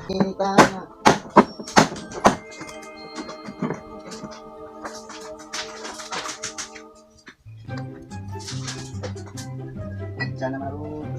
Kita na. Sana maroon.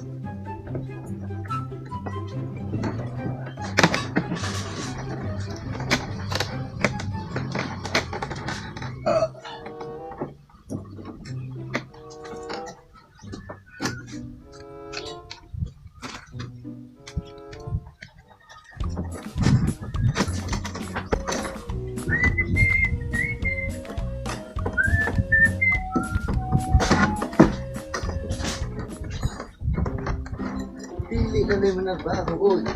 Pili ka rin mo na bago, uy.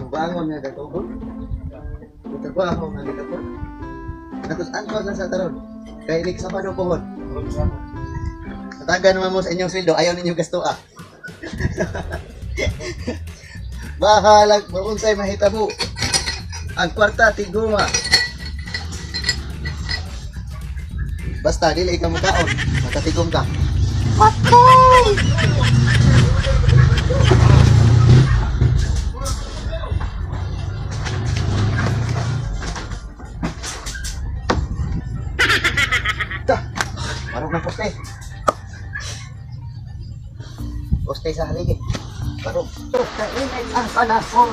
Yung bangon nga katubog. Yung trabaho nga katubog. Natos antos lang sa taron. Kay Rick sa panupuhon. Nataga naman mo sa inyong sweldo, ayaw ninyong gasto ah. Bahalag, maunsay mahitabo. Ang kwarta, tiguma. Basta, dili ka makaon. Matatigom ka. Patay! Marunong ng poste. Poste sa haligi. Marunong. Kainit ang panahon.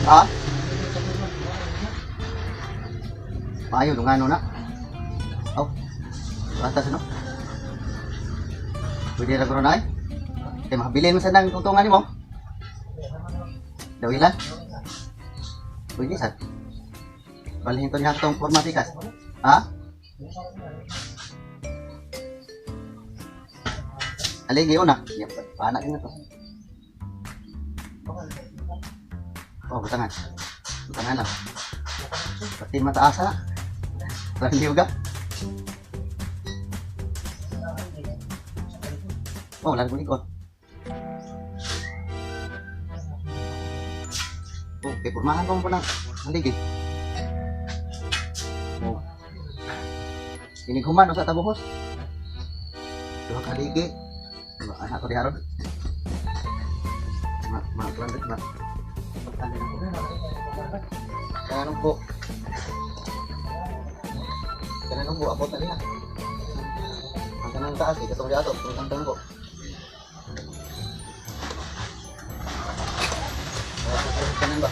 Ha? Maayo, lungano na. Oh. Atas no? Pwede na guro na ay? Kaya makabilin mo sa nang tungtungan mo? Dawilan? Pwede sa? Balihin ko niya itong formatikas. Ha? Aligi una. Panak na to. Oh, butangan. Butangan lang. Pati mataas ha? Parang juga. Oh, lagi ko likod. Oh, pipurmahan ko mo po ng haligi. Oh. Iniguman o sa tabuhos. Dua haligi. Anak ko di haron. Landet na. Kanong po. Kanong po, ako tali na. Ang kanang taas, ikatong di ato. Ang kanang po. Kanan ba?